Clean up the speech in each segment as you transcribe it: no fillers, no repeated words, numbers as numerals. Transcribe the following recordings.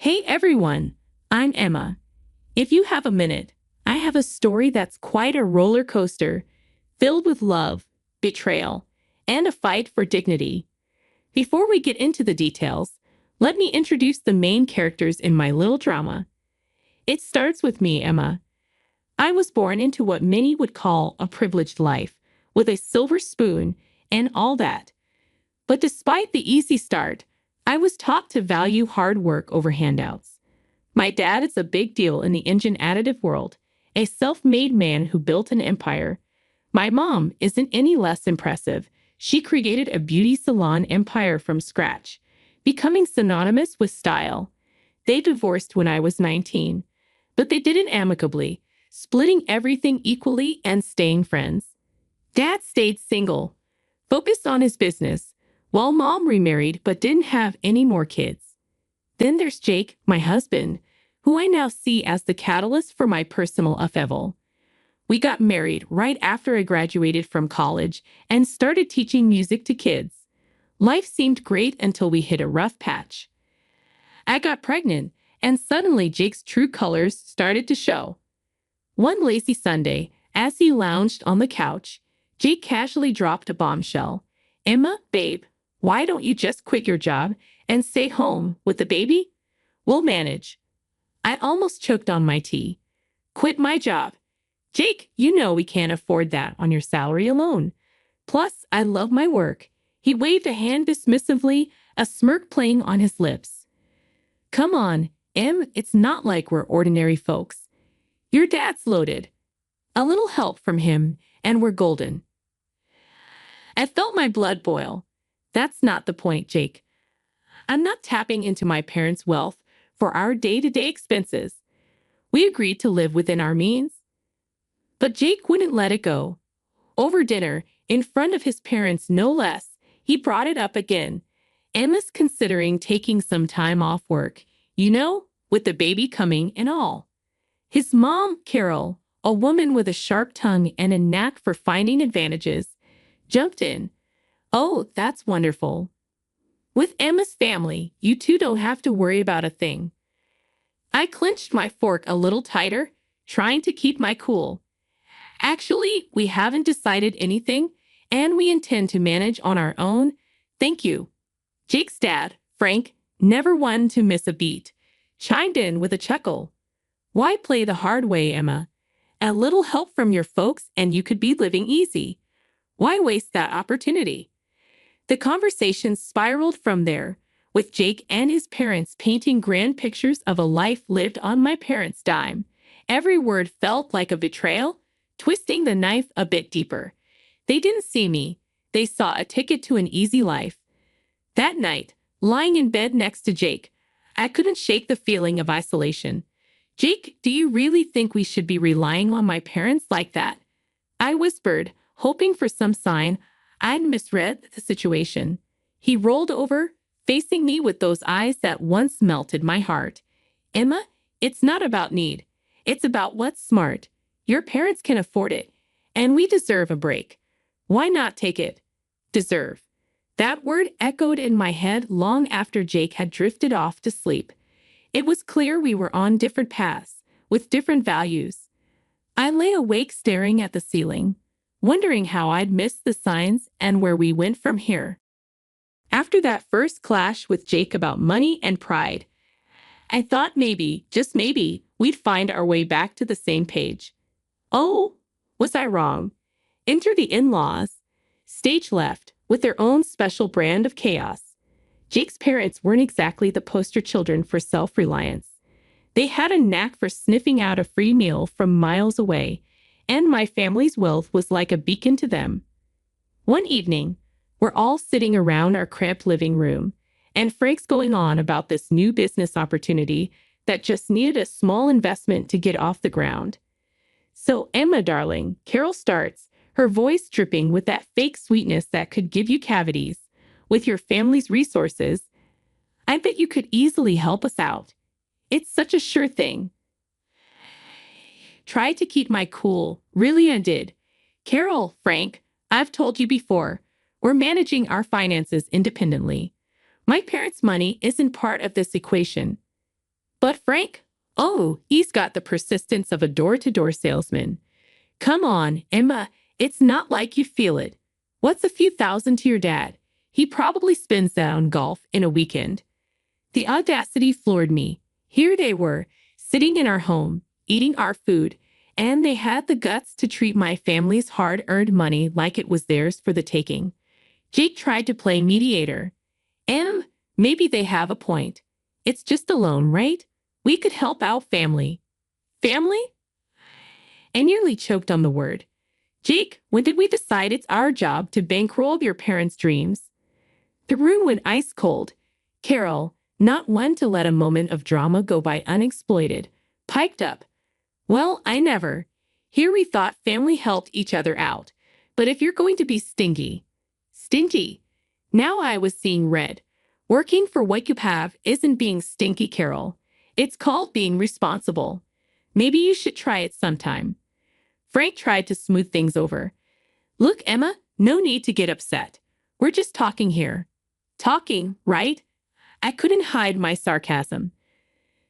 Hey everyone, I'm Emma. If you have a minute, I have a story that's quite a roller coaster, filled with love, betrayal, and a fight for dignity. Before we get into the details, let me introduce the main characters in my little drama. It starts with me, Emma. I was born into what many would call a privileged life, with a silver spoon and all that. But despite the easy start, I was taught to value hard work over handouts. My dad is a big deal in the engine additive world, a self-made man who built an empire. My mom isn't any less impressive. She created a beauty salon empire from scratch, becoming synonymous with style. They divorced when I was 19, but they did it amicably, splitting everything equally and staying friends. Dad stayed single, focused on his business, while Mom remarried but didn't have any more kids. Then there's Jake, my husband, who I now see as the catalyst for my personal upheaval. We got married right after I graduated from college and started teaching music to kids. Life seemed great until we hit a rough patch. I got pregnant, and suddenly Jake's true colors started to show. One lazy Sunday, as he lounged on the couch, Jake casually dropped a bombshell. "Emma, babe, why don't you just quit your job and stay home with the baby? We'll manage." I almost choked on my tea. Quit my job? Jake, you know we can't afford that on your salary alone. Plus, I love my work. He waved a hand dismissively, a smirk playing on his lips. Come on, Em, it's not like we're ordinary folks. Your dad's loaded. A little help from him, and we're golden. I felt my blood boil. That's not the point, Jake. I'm not tapping into my parents' wealth for our day-to-day expenses. We agreed to live within our means. But Jake wouldn't let it go. Over dinner, in front of his parents no less, he brought it up again. Emma's considering taking some time off work, with the baby coming and all. His mom, Carol, a woman with a sharp tongue and a knack for finding advantages, jumped in. "Oh, that's wonderful. With Emma's family, you two don't have to worry about a thing." I clenched my fork a little tighter, trying to keep my cool. "Actually, we haven't decided anything, and we intend to manage on our own. Thank you." Jake's dad, Frank, never one to miss a beat, chimed in with a chuckle. "Why play the hard way, Emma? A little help from your folks and you could be living easy. Why waste that opportunity?" The conversation spiraled from there, with Jake and his parents painting grand pictures of a life lived on my parents' dime. Every word felt like a betrayal, twisting the knife a bit deeper. They didn't see me. They saw a ticket to an easy life. That night, lying in bed next to Jake, I couldn't shake the feeling of isolation. "Jake, do you really think we should be relying on my parents like that?" I whispered, hoping for some sign I'd misread the situation. He rolled over, facing me with those eyes that once melted my heart. "Emma, it's not about need. It's about what's smart. Your parents can afford it, and we deserve a break. Why not take it?" Deserve. That word echoed in my head long after Jake had drifted off to sleep. It was clear we were on different paths, with different values. I lay awake staring at the ceiling, wondering how I'd missed the signs and where we went from here. After that first clash with Jake about money and pride, I thought maybe, just maybe, we'd find our way back to the same page. Oh, was I wrong? Enter the in-laws. Stage left, with their own special brand of chaos. Jake's parents weren't exactly the poster children for self-reliance. They had a knack for sniffing out a free meal from miles away, and my family's wealth was like a beacon to them. One evening, we're all sitting around our cramped living room, and Frank's going on about this new business opportunity that just needed a small investment to get off the ground. "So, Emma, darling," Carol starts, her voice dripping with that fake sweetness that could give you cavities. "With your family's resources, I bet you could easily help us out. It's such a sure thing." Tried to keep my cool, really I did. "Carol, Frank, I've told you before, we're managing our finances independently. My parents' money isn't part of this equation." But Frank, oh, he's got the persistence of a door-to-door salesman. Come on, Emma, it's not like you feel it. What's a few thousand to your dad? He probably spends that on golf in a weekend. The audacity floored me. Here they were, sitting in our home, eating our food, and they had the guts to treat my family's hard-earned money like it was theirs for the taking. Jake tried to play mediator. Maybe they have a point. It's just a loan, right? We could help out family. Family? I nearly choked on the word. Jake, when did we decide it's our job to bankroll your parents' dreams? The room went ice cold. Carol, not one to let a moment of drama go by unexploited, piped up. Well, I never. Here we thought family helped each other out. But if you're going to be stingy. Now I was seeing red. Working for what you have isn't being stinky, Carol. It's called being responsible. Maybe you should try it sometime. Frank tried to smooth things over. Look, Emma, no need to get upset. We're just talking here. Talking, right? I couldn't hide my sarcasm.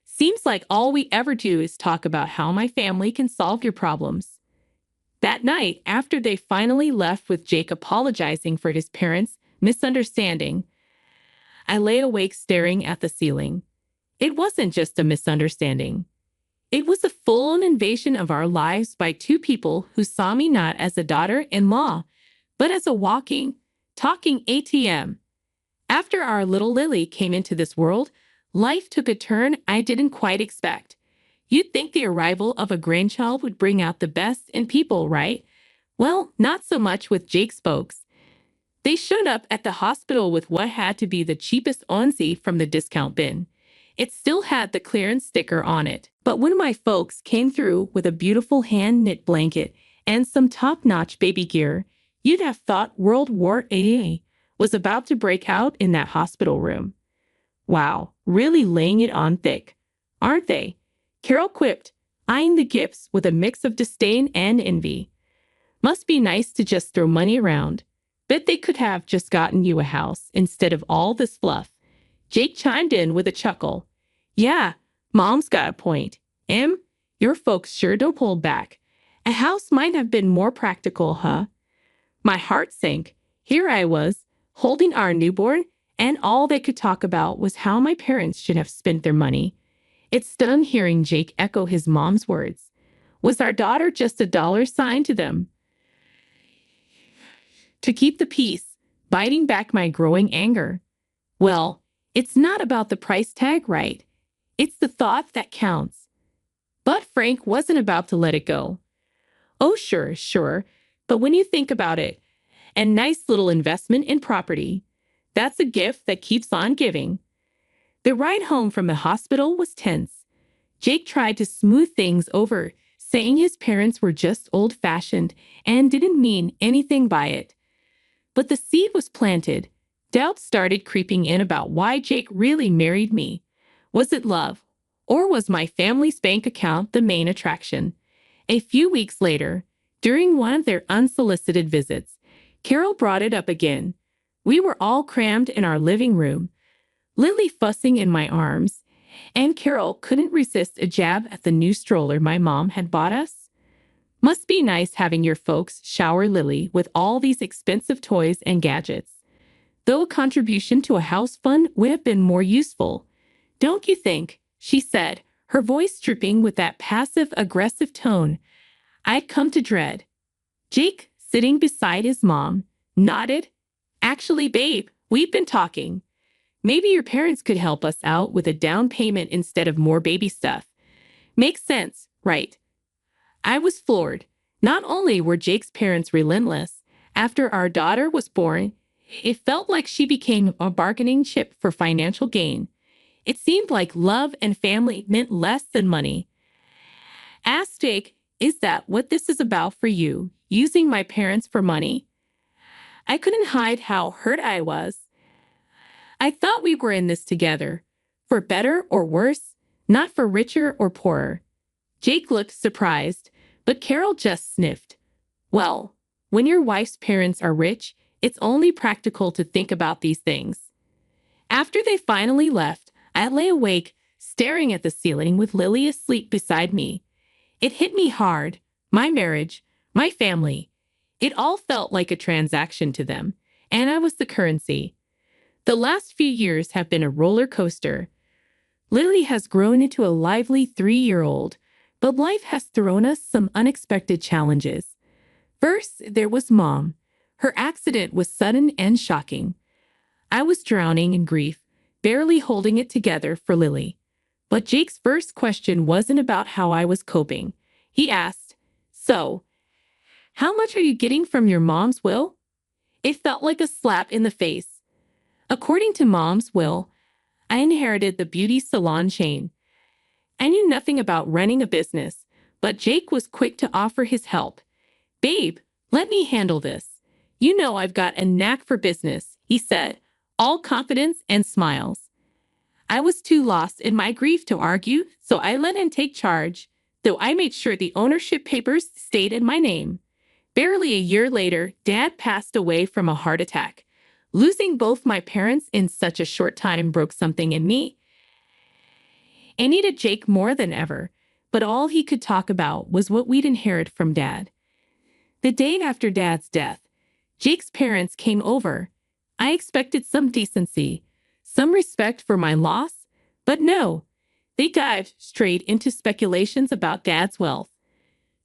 Seems like all we ever do is talk about how my family can solve your problems. That night, after they finally left with Jake apologizing for his parents' misunderstanding, I lay awake staring at the ceiling. It wasn't just a misunderstanding. It was a full-on invasion of our lives by two people who saw me not as a daughter-in-law, but as a walking, talking ATM. After our little Lily came into this world, life took a turn I didn't quite expect. You'd think the arrival of a grandchild would bring out the best in people, right? Well, not so much with Jake's folks. They showed up at the hospital with what had to be the cheapest onesie from the discount bin. It still had the clearance sticker on it. But when my folks came through with a beautiful hand-knit blanket and some top-notch baby gear, you'd have thought World War AA was about to break out in that hospital room. Wow, really laying it on thick, aren't they? Carol quipped, eyeing the gifts with a mix of disdain and envy. Must be nice to just throw money around. Bet they could have just gotten you a house instead of all this fluff. Jake chimed in with a chuckle. Yeah, Mom's got a point. Your folks sure don't hold back. A house might have been more practical, huh? My heart sank. Here I was, holding our newborn, and all they could talk about was how my parents should have spent their money. It stunned hearing Jake echo his mom's words. Was our daughter just a dollar sign to them? To keep the peace, biting back my growing anger. Well, it's not about the price tag, right? It's the thought that counts. But Frank wasn't about to let it go. Oh, sure. But when you think about it, a nice little investment in property, that's a gift that keeps on giving. The ride home from the hospital was tense. Jake tried to smooth things over, saying his parents were just old-fashioned and didn't mean anything by it. But the seed was planted. Doubt started creeping in about why Jake really married me. Was it love? Or was my family's bank account the main attraction? A few weeks later, during one of their unsolicited visits, Carol brought it up again. We were all crammed in our living room, Lily fussing in my arms, and Carol couldn't resist a jab at the new stroller my mom had bought us. Must be nice having your folks shower Lily with all these expensive toys and gadgets. Though a contribution to a house fund would have been more useful, don't you think? She said, her voice dripping with that passive-aggressive tone I'd come to dread. Jake, sitting beside his mom, nodded. Actually, babe, we've been talking. Maybe your parents could help us out with a down payment instead of more baby stuff. Makes sense, right? I was floored. Not only were Jake's parents relentless, after our daughter was born, it felt like she became a bargaining chip for financial gain. It seemed like love and family meant less than money. Asked Jake, is that what this is about for you, using my parents for money? I couldn't hide how hurt I was. I thought we were in this together, for better or worse, not for richer or poorer. Jake looked surprised, but Carol just sniffed. Well, when your wife's parents are rich, it's only practical to think about these things. After they finally left, I lay awake, staring at the ceiling with Lily asleep beside me. It hit me hard. My marriage, my family. It all felt like a transaction to them, and I was the currency. The last few years have been a roller coaster. Lily has grown into a lively 3-year-old, but life has thrown us some unexpected challenges. First, there was Mom. Her accident was sudden and shocking. I was drowning in grief, barely holding it together for Lily. But Jake's first question wasn't about how I was coping. He asked, "So, how much are you getting from your mom's will?" It felt like a slap in the face. According to Mom's will, I inherited the beauty salon chain. I knew nothing about running a business, but Jake was quick to offer his help. "Babe, let me handle this. You know I've got a knack for business," he said, all confidence and smiles. I was too lost in my grief to argue, so I let him take charge, though I made sure the ownership papers stayed in my name. Barely a year later, Dad passed away from a heart attack. Losing both my parents in such a short time broke something in me. I needed Jake more than ever, but all he could talk about was what we'd inherited from Dad. The day after Dad's death, Jake's parents came over. I expected some decency, some respect for my loss, but no. They dived straight into speculations about Dad's wealth.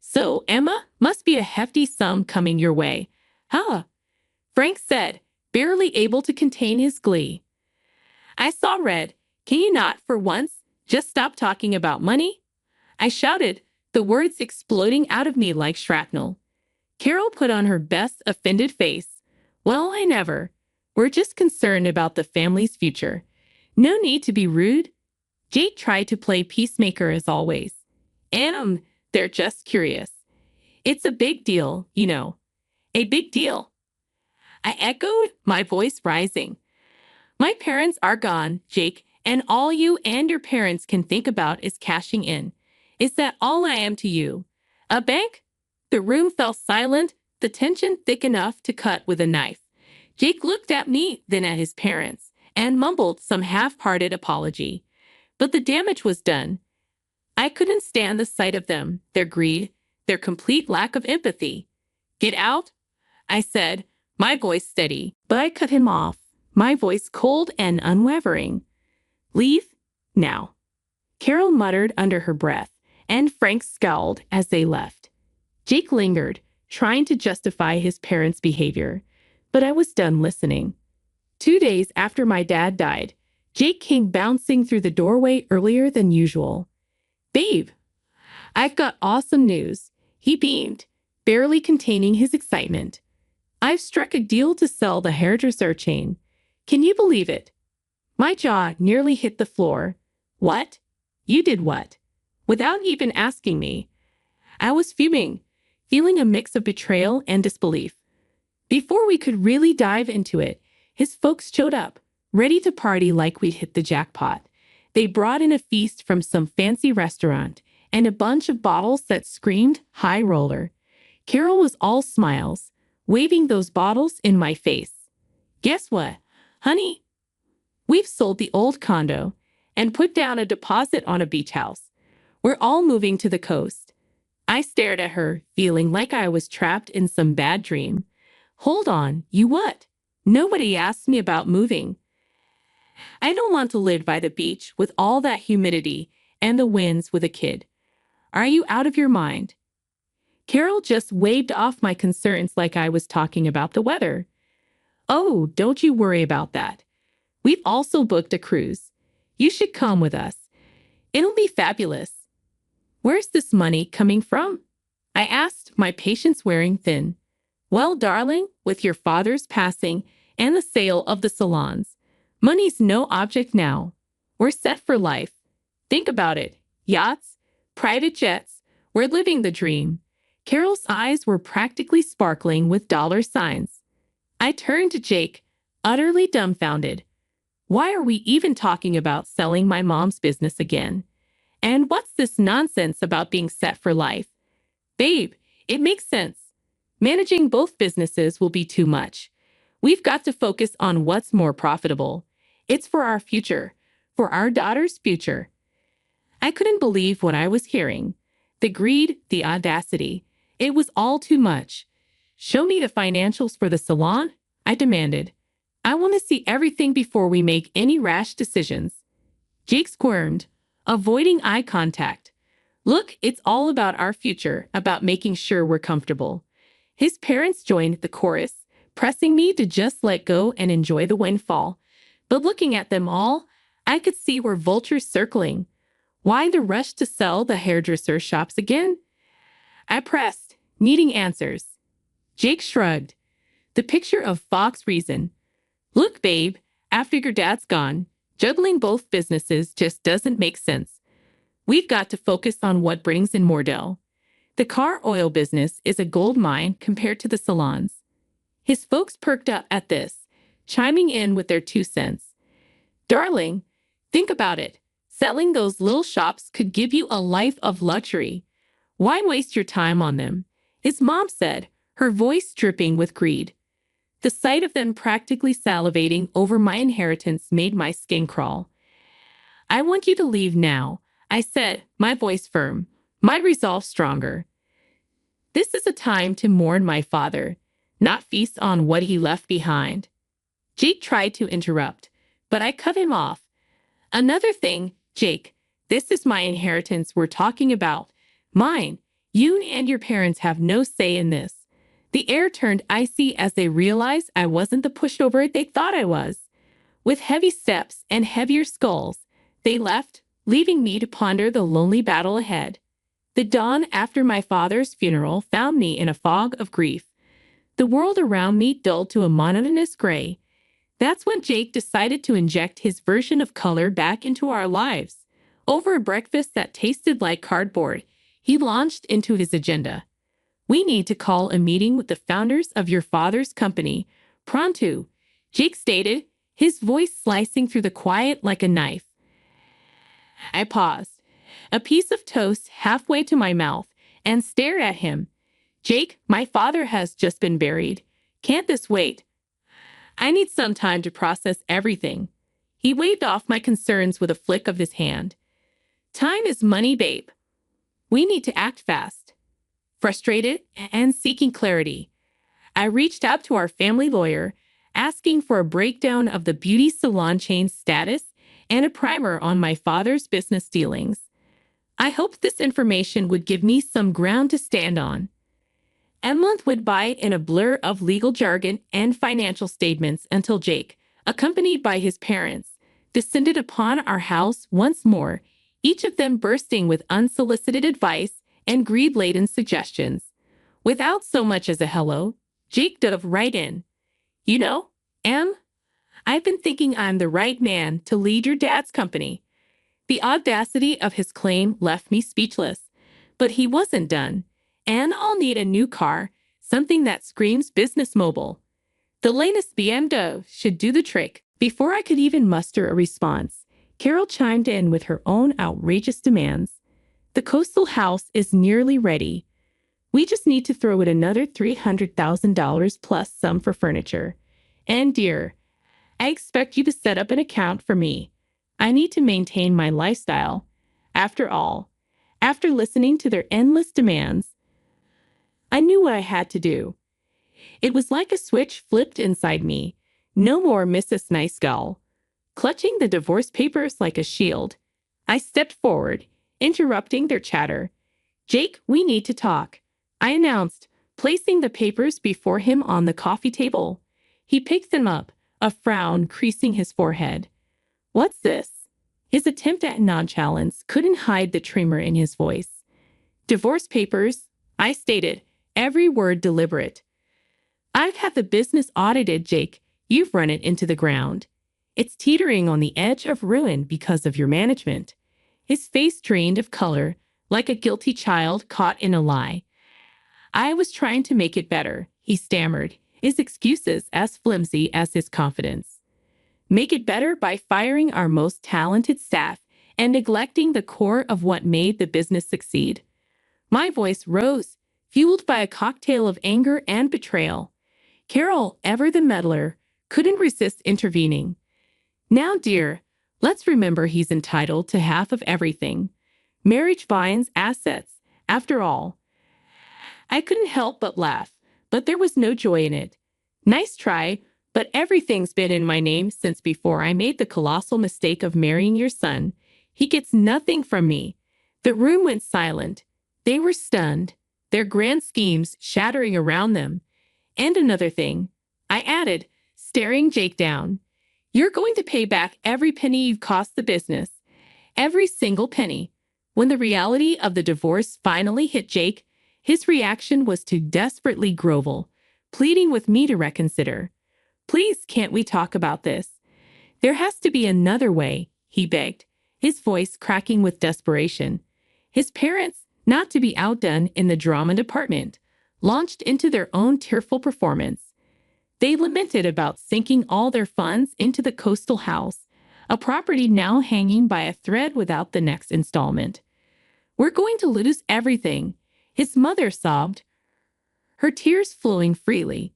"So, Emma, must be a hefty sum coming your way." "Huh?" Frank said, barely able to contain his glee. I saw red. "Can you not, for once, just stop talking about money?" I shouted, the words exploding out of me like shrapnel. Carol put on her best offended face. "Well, I never. We're just concerned about the family's future. No need to be rude." Jake tried to play peacemaker as always. They're just curious. It's a big deal, you know. A big deal." I echoed, my voice rising. "My parents are gone, Jake, and all you and your parents can think about is cashing in. Is that all I am to you? A bank?" The room fell silent, the tension thick enough to cut with a knife. Jake looked at me, then at his parents, and mumbled some half-hearted apology. But the damage was done. I couldn't stand the sight of them, their greed, their complete lack of empathy. "Get out," I said, my voice steady, but I cut him off, my voice cold and unwavering. "Leave now," Carol muttered under her breath, and Frank scowled as they left. Jake lingered, trying to justify his parents' behavior, but I was done listening. 2 days after my dad died, Jake came bouncing through the doorway earlier than usual. "Babe, I've got awesome news," he beamed, barely containing his excitement. "I've struck a deal to sell the hairdresser chain. Can you believe it?" My jaw nearly hit the floor. "What? You did what?" Without even asking me. I was fuming, feeling a mix of betrayal and disbelief. Before we could really dive into it, his folks showed up, ready to party like we'd hit the jackpot. They brought in a feast from some fancy restaurant and a bunch of bottles that screamed high roller. Carol was all smiles, waving those bottles in my face. "Guess what, honey? We've sold the old condo and put down a deposit on a beach house. We're all moving to the coast." I stared at her, feeling like I was trapped in some bad dream. "Hold on, you what? Nobody asked me about moving. I don't want to live by the beach with all that humidity and the winds with a kid. Are you out of your mind?" Carol just waved off my concerns like I was talking about the weather. "Oh, don't you worry about that. We've also booked a cruise. You should come with us. It'll be fabulous." "Where's this money coming from?" I asked, my patience wearing thin. "Well, darling, with your father's passing and the sale of the salons, money's no object now. We're set for life. Think about it. Yachts, private jets. We're living the dream." Carol's eyes were practically sparkling with dollar signs. I turned to Jake, utterly dumbfounded. Why are we even talking about selling my mom's business again? And what's this nonsense about being set for life? "Babe, it makes sense. Managing both businesses will be too much. We've got to focus on what's more profitable. It's for our future, for our daughter's future." I couldn't believe what I was hearing. The greed, the audacity. It was all too much. Show me the financials for the salon, I demanded. I want to see everything before we make any rash decisions. Jake squirmed, avoiding eye contact. Look, it's all about our future, about making sure we're comfortable. His parents joined the chorus, pressing me to just let go and enjoy the windfall. But looking at them all, I could see where vultures circling. Why the rush to sell the hairdresser shops again? I pressed, needing answers. Jake shrugged. The picture of Fox reason. Look, babe, after your dad's gone, juggling both businesses just doesn't make sense. We've got to focus on what brings in more dough. The car oil business is a gold mine compared to the salons. His folks perked up at this, chiming in with their 2 cents. Darling, think about it. Selling those little shops could give you a life of luxury. Why waste your time on them? His mom said, her voice dripping with greed. The sight of them practically salivating over my inheritance made my skin crawl. I want you to leave now, I said, my voice firm, my resolve stronger. This is a time to mourn my father, not feast on what he left behind. Jake tried to interrupt, but I cut him off. Another thing, Jake, this is my inheritance we're talking about. Mine. You and your parents have no say in this. The air turned icy as they realized I wasn't the pushover they thought I was. With heavy steps and heavier skulls, they left, leaving me to ponder the lonely battle ahead. The dawn after my father's funeral found me in a fog of grief. The world around me dulled to a monotonous gray. That's when Jake decided to inject his version of color back into our lives. Over a breakfast that tasted like cardboard, he launched into his agenda. We need to call a meeting with the founders of your father's company. Pronto, Jake stated, his voice slicing through the quiet like a knife. I paused, a piece of toast halfway to my mouth, and stared at him. Jake, my father has just been buried. Can't this wait? I need some time to process everything. He waved off my concerns with a flick of his hand. Time is money, babe. We need to act fast. Frustrated and seeking clarity, I reached out to our family lawyer, asking for a breakdown of the beauty salon chain's status and a primer on my father's business dealings. I hoped this information would give me some ground to stand on. A month went by in a blur of legal jargon and financial statements until Jake, accompanied by his parents, descended upon our house once more, each of them bursting with unsolicited advice and greed-laden suggestions. Without so much as a hello, Jake dove right in. You know, Em, I've been thinking I'm the right man to lead your dad's company. The audacity of his claim left me speechless, but he wasn't done. And I'll need a new car, something that screams business mobile. The latest BMW should do the trick. Before I could even muster a response, Carol chimed in with her own outrageous demands. The coastal house is nearly ready. We just need to throw in another $300,000 plus some for furniture. And dear, I expect you to set up an account for me. I need to maintain my lifestyle. After all, after listening to their endless demands, I knew what I had to do. It was like a switch flipped inside me. No more Mrs. Nice Gull. Clutching the divorce papers like a shield, I stepped forward, interrupting their chatter. Jake, we need to talk, I announced, placing the papers before him on the coffee table. He picked them up, a frown creasing his forehead. What's this? His attempt at nonchalance couldn't hide the tremor in his voice. Divorce papers, I stated, every word deliberate. I've had the business audited, Jake. You've run it into the ground. It's teetering on the edge of ruin because of your management. His face drained of color, like a guilty child caught in a lie. I was trying to make it better, he stammered, his excuses as flimsy as his confidence. Make it better by firing our most talented staff and neglecting the core of what made the business succeed. My voice rose, fueled by a cocktail of anger and betrayal. Carol, ever the meddler, couldn't resist intervening. Now, dear, let's remember he's entitled to half of everything. Marriage binds assets. After all, I couldn't help but laugh, but there was no joy in it. Nice try, but everything's been in my name since before I made the colossal mistake of marrying your son. He gets nothing from me. The room went silent. They were stunned, their grand schemes shattering around them. And another thing, I added, staring Jake down. You're going to pay back every penny you've cost the business. Every single penny. When the reality of the divorce finally hit Jake, his reaction was to desperately grovel, pleading with me to reconsider. Please, can't we talk about this? There has to be another way, he begged, his voice cracking with desperation. His parents, not to be outdone in the drama department, launched into their own tearful performance. They lamented about sinking all their funds into the coastal house, a property now hanging by a thread without the next installment. We're going to lose everything, his mother sobbed, her tears flowing freely.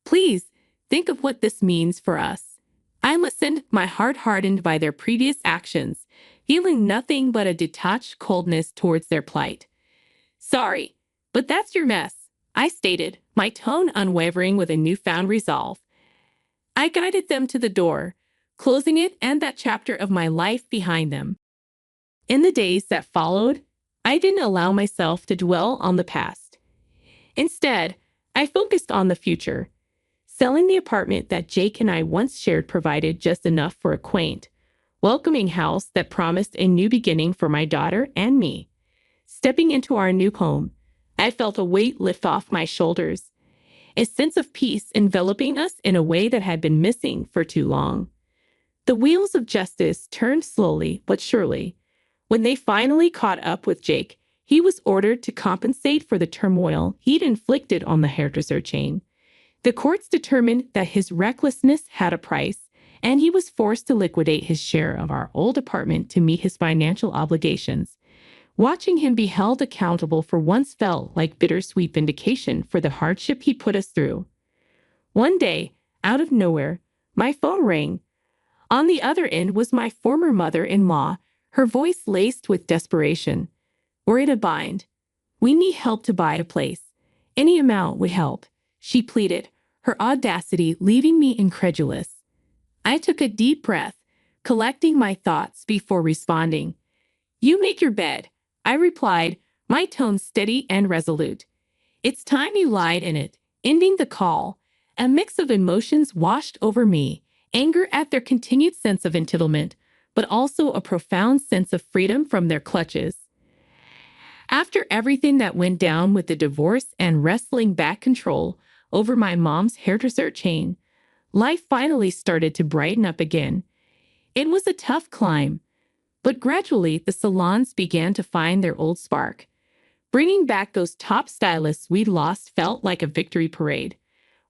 Please, think of what this means for us. I listened, my heart hardened by their previous actions, feeling nothing but a detached coldness towards their plight. Sorry, but that's your mess, I stated, my tone unwavering with a newfound resolve. I guided them to the door, closing it and that chapter of my life behind them. In the days that followed, I didn't allow myself to dwell on the past. Instead, I focused on the future. Selling the apartment that Jake and I once shared provided just enough for a quaint, welcoming house that promised a new beginning for my daughter and me. Stepping into our new home, I felt a weight lift off my shoulders, a sense of peace enveloping us in a way that had been missing for too long. The wheels of justice turned slowly but surely. When they finally caught up with Jake, he was ordered to compensate for the turmoil he'd inflicted on the hairdresser chain. The courts determined that his recklessness had a price, and he was forced to liquidate his share of our old apartment to meet his financial obligations. Watching him be held accountable for once felt like bittersweet vindication for the hardship he put us through. One day, out of nowhere, my phone rang. On the other end was my former mother-in-law, her voice laced with desperation. We're in a bind. We need help to buy a place. Any amount would help, she pleaded, her audacity leaving me incredulous. I took a deep breath, collecting my thoughts before responding. You make your bed, I replied, my tone steady and resolute. It's time you lied in it. Ending the call, a mix of emotions washed over me, anger at their continued sense of entitlement, but also a profound sense of freedom from their clutches. After everything that went down with the divorce and wrestling back control over my mom's hairdresser chain, life finally started to brighten up again. It was a tough climb, but gradually the salons began to find their old spark. Bringing back those top stylists we'd lost felt like a victory parade.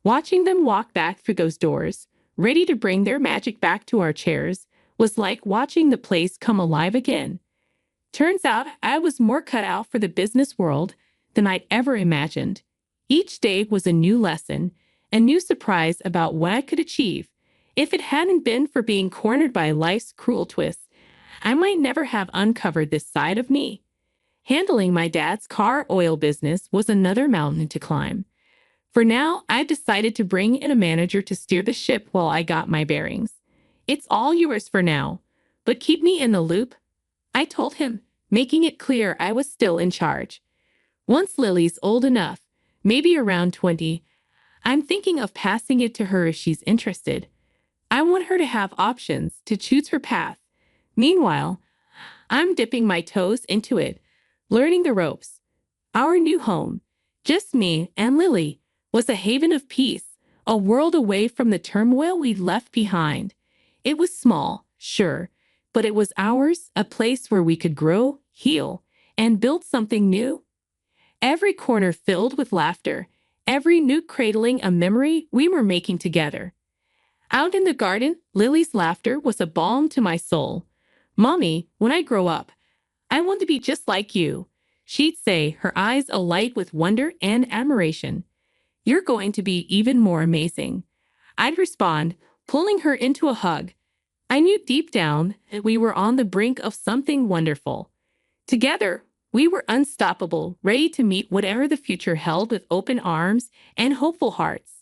Watching them walk back through those doors, ready to bring their magic back to our chairs, was like watching the place come alive again. Turns out I was more cut out for the business world than I'd ever imagined. Each day was a new lesson, a new surprise about what I could achieve. If it hadn't been for being cornered by life's cruel twists, I might never have uncovered this side of me. Handling my dad's car oil business was another mountain to climb. For now, I decided to bring in a manager to steer the ship while I got my bearings. It's all yours for now, but keep me in the loop, I told him, making it clear I was still in charge. Once Lily's old enough, maybe around 20, I'm thinking of passing it to her if she's interested. I want her to have options to choose her path. Meanwhile, I'm dipping my toes into it, learning the ropes. Our new home, just me and Lily, was a haven of peace, a world away from the turmoil we'd left behind. It was small, sure, but it was ours, a place where we could grow, heal, and build something new. Every corner filled with laughter, every nook cradling a memory we were making together. Out in the garden, Lily's laughter was a balm to my soul. Mommy, when I grow up, I want to be just like you, she'd say, her eyes alight with wonder and admiration. You're going to be even more amazing, I'd respond, pulling her into a hug. I knew deep down that we were on the brink of something wonderful. Together, we were unstoppable, ready to meet whatever the future held with open arms and hopeful hearts.